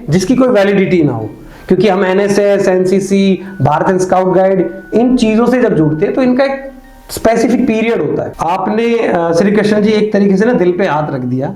जिसकी कोई वैलिडिटी ना हो, क्योंकि हम NSS, NCC, Bharat scout guide, इन चीजों से जब जुड़ते हैं तो इनका एक स्पेसिफिक पीरियड होता है। आपने श्री कृष्ण जी एक तरीके से ना दिल पे हाथ रख दिया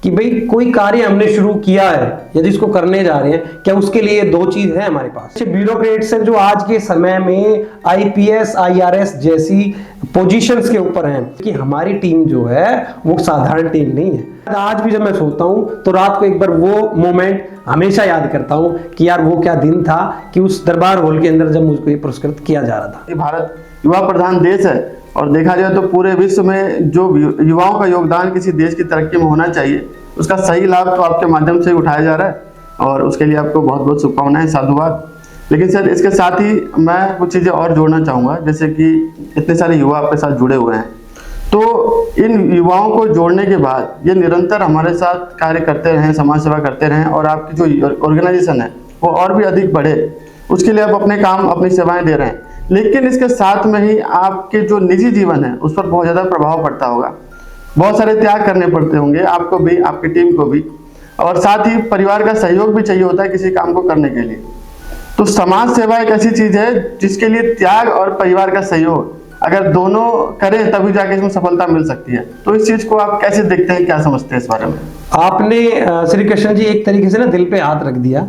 कि भाई कोई कार्य हमने शुरू किया है या जिसको करने जा रहे हैं, क्या उसके लिए दो चीज है हमारे पास। ब्यूरोक्रेट्स हैं जो आज के समय में आईपीएस, आईआरएस जैसी पोजीशंस के ऊपर हैं, कि हमारी टीम जो है वो साधारण टीम नहीं है। आज भी जब मैं सोता हूं तो रात को एक बार वो मोमेंट हमेशा याद करता हूं कि यार वो क्या दिन था कि उस दरबार हॉल के अंदर जब मुझको ये पुरस्कृत किया जा रहा था। भारत युवा प्रधान देश है और देखा जाए तो पूरे विश्व में जो युवाओं का योगदान किसी देश की तरक्की में होना चाहिए, उसका सही लाभ तो आपके माध्यम से उठाया जा रहा है और उसके लिए आपको बहुत बहुत शुभकामनाएं, साधुवाद। लेकिन सर इसके साथ ही मैं कुछ चीज़ें और जोड़ना चाहूँगा, जैसे कि इतने सारे युवा आपके साथ जुड़े हुए हैं, तो इन युवाओं को जोड़ने के बाद ये निरंतर हमारे साथ कार्य करते रहें, समाज सेवा करते रहें और आपकी जो ऑर्गेनाइजेशन है वो और भी अधिक बढ़े, उसके लिए आप अपने काम, अपनी सेवाएं दे रहे हैं। लेकिन इसके साथ में ही आपके जो निजी जीवन है उस पर बहुत ज़्यादा प्रभाव पड़ता होगा, बहुत सारे त्याग करने पड़ते होंगे आपको भी, आपकी टीम को भी, और साथ ही परिवार का सहयोग भी चाहिए होता है किसी काम को करने के लिए। तो समाज सेवा एक ऐसी चीज़ है जिसके लिए त्याग और परिवार का सहयोग अगर दोनों करें तभी जाके इसमें सफलता मिल सकती है। तो इस चीज़ को आप कैसे देखते हैं, क्या समझते हैं इस बारे में? आपने श्री कृष्ण जी एक तरीके से ना दिल पे हाथ रख दिया,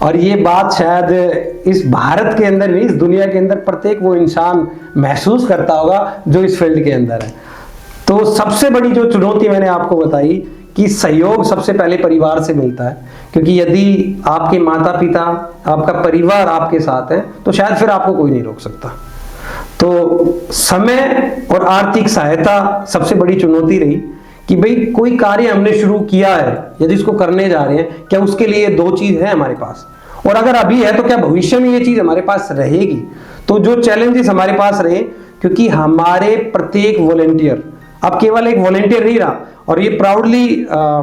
और ये बात शायद इस भारत के अंदर नहीं, इस दुनिया के अंदर प्रत्येक वो इंसान महसूस करता होगा जो इस फील्ड के अंदर है। तो सबसे बड़ी जो चुनौती मैंने आपको बताई कि सहयोग सबसे पहले परिवार से मिलता है, क्योंकि यदि आपके माता पिता, आपका परिवार आपके साथ है तो शायद फिर आपको कोई नहीं रोक सकता। तो समय और आर्थिक सहायता सबसे बड़ी चुनौती रही कि भाई कोई कार्य हमने शुरू किया है या जिसको करने जा रहे हैं, क्या उसके लिए दो चीज है हमारे पास, और अगर अभी है तो क्या भविष्य में ये चीज हमारे पास रहेगी। तो जो चैलेंजेस हमारे पास रहे, क्योंकि हमारे प्रत्येक वॉलेंटियर अब केवल एक वॉलेंटियर नहीं रहा, और ये प्राउडली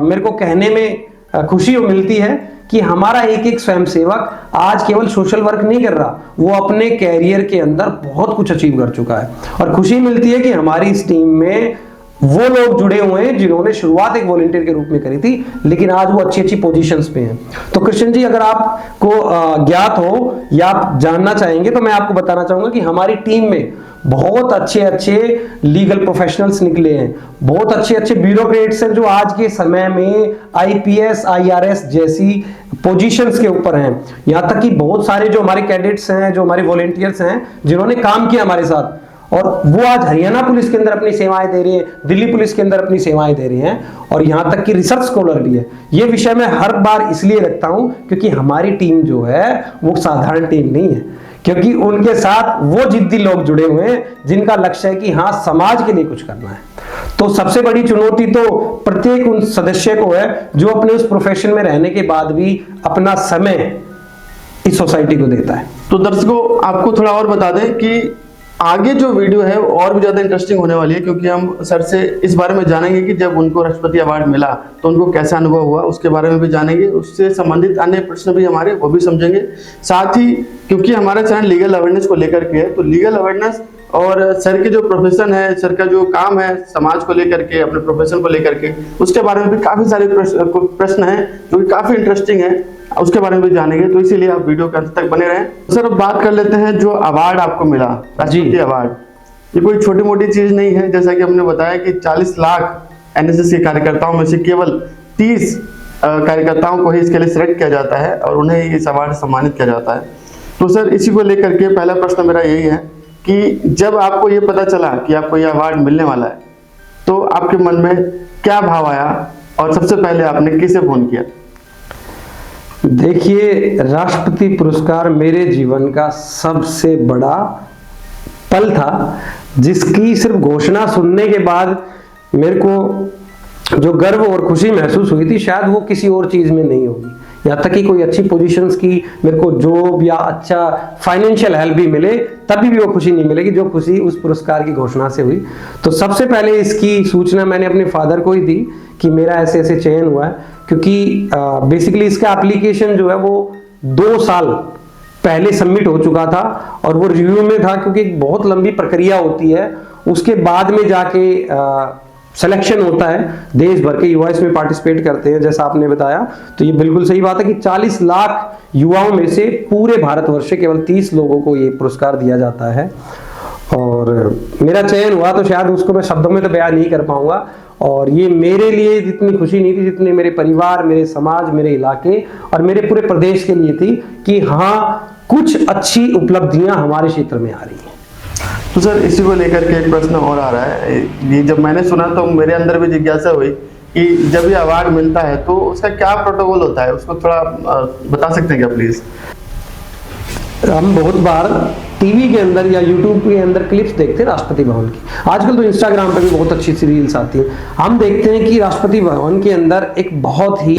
मेरे को कहने में खुशी मिलती है कि हमारा एक एक स्वयंसेवक आज केवल सोशल वर्क नहीं कर रहा, वो अपने कैरियर के अंदर बहुत कुछ अचीव कर चुका है। और खुशी मिलती है कि हमारी इस टीम में वो लोग जुड़े हुए हैं जिन्होंने शुरुआत एक वॉलंटियर के रूप में करी थी, लेकिन आज वो अच्छी अच्छी पोजीशंस पे हैं। तो कृष्ण जी, अगर आपको ज्ञात हो या आप जानना चाहेंगे तो मैं आपको बताना चाहूंगा कि हमारी टीम में बहुत अच्छे अच्छे लीगल प्रोफेशनल्स निकले हैं, बहुत अच्छे अच्छे ब्यूरोक्रेट्स हैं जो आज के समय में आईपीएस, आईआरएस जैसी पोजीशंस के ऊपर हैं। यहाँ तक कि बहुत सारे जो हमारे कैडेट्स हैं, जो हमारे वॉलंटियर्स हैं, जिन्होंने काम किया हमारे साथ, और वो आज हरियाणा पुलिस के अंदर अपनी सेवाएं दे रहे हैं, दिल्ली पुलिस के अंदर अपनी सेवाएं दे रहे हैं, और यहाँ तक कि रिसर्च स्कॉलर भी है। ये विषय मैं हर बार इसलिए रखता हूं क्योंकि हमारी टीम जो है वो साधारण टीम नहीं है, क्योंकि उनके साथ वो जिद्दी लोग जुड़े हुए हैं जिनका लक्ष्य है कि हाँ, समाज के लिए कुछ करना है। तो सबसे बड़ी चुनौती तो प्रत्येक उन सदस्य को है जो अपने उस प्रोफेशन में रहने के बाद भी अपना समय इस सोसाइटी को देता है। तो दर्शकों, आपको थोड़ा और बता दें कि आगे जो वीडियो है वो और भी ज़्यादा इंटरेस्टिंग होने वाली है, क्योंकि हम सर से इस बारे में जानेंगे कि जब उनको राष्ट्रपति अवार्ड मिला तो उनको कैसा अनुभव हुआ, उसके बारे में भी जानेंगे, उससे संबंधित अन्य प्रश्न भी हमारे वो भी समझेंगे। साथ ही क्योंकि हमारा चैनल लीगल अवेयरनेस को लेकर के है, तो लीगल अवेयरनेस और सर के जो प्रोफेशन है, सर का जो काम है समाज को लेकर के, अपने प्रोफेशन को लेकर के, उसके बारे में भी काफ़ी सारे प्रश्न हैं जो कि काफ़ी इंटरेस्टिंग है, उसके बारे में भी जानेंगे। तो इसीलिए आप वीडियो के अंत तक बने रहें। सर, अब बात कर लेते हैं जो अवार्ड आपको मिला, राष्ट्रपति अवार्ड। ये कोई छोटी मोटी चीज़ नहीं है, जैसा कि हमने बताया कि 40 लाख एनएसएस के कार्यकर्ताओं में से केवल 30 कार्यकर्ताओं को ही इसके लिए सिलेक्ट किया जाता है और उन्हें इस अवार्ड से सम्मानित किया जाता है। तो सर, इसी को लेकर के पहला प्रश्न मेरा यही है कि जब आपको ये पता चला कि आपको ये अवार्ड मिलने वाला है तो आपके मन में क्या भाव आया और सबसे पहले आपने किसे फोन किया? देखिए, राष्ट्रपति पुरस्कार मेरे जीवन का सबसे बड़ा पल था, जिसकी सिर्फ घोषणा सुनने के बाद मेरे को जो गर्व और खुशी महसूस हुई थी, शायद वो किसी और चीज में नहीं होगी। यहाँ तक कि कोई अच्छी पोजीशंस की मेरे को जॉब या अच्छा फाइनेंशियल हेल्प भी मिले, तभी भी वो खुशी नहीं मिलेगी जो खुशी उस पुरस्कार की घोषणा से हुई। तो सबसे पहले इसकी सूचना मैंने अपने फादर को ही दी कि मेरा ऐसे ऐसे चयन हुआ है, क्योंकि बेसिकली इसका एप्लीकेशन जो है वो 2 साल पहले सबमिट हो चुका था और वो रिव्यू में था, क्योंकि एक बहुत लंबी प्रक्रिया होती है, उसके बाद में जाके सिलेक्शन होता है, देश भर के युवा इसमें पार्टिसिपेट करते हैं जैसा आपने बताया, तो ये बिल्कुल सही बात है कि 40 लाख युवाओं में से पूरे भारतवर्ष से केवल 30 लोगों को ये पुरस्कार दिया जाता है। और मेरा चयन हुआ तो शायद उसको मैं शब्दों में तो बयान नहीं कर पाऊंगा, और ये मेरे लिए जितनी खुशी नहीं थी जितनी मेरे परिवार, मेरे समाज, मेरे इलाके और मेरे पूरे प्रदेश के लिए थी कि हाँ, कुछ अच्छी उपलब्धियां हमारे क्षेत्र में आ रही हैं। तो सर इसी को लेकर के एक प्रश्न और आ रहा है। ये जब मैंने सुना तो मेरे अंदर भी जिज्ञासा हुई कि जब ये अवार्ड मिलता है तो उसका क्या प्रोटोकॉल होता है, उसको थोड़ा बता सकते हैं क्या प्लीज? हम बहुत बार टीवी के अंदर या यूट्यूब के अंदर क्लिप्स देखते हैं राष्ट्रपति भवन की, आजकल तो इंस्टाग्राम पे भी बहुत अच्छी सी रील्स आती है। हम देखते हैं कि राष्ट्रपति भवन के अंदर एक बहुत ही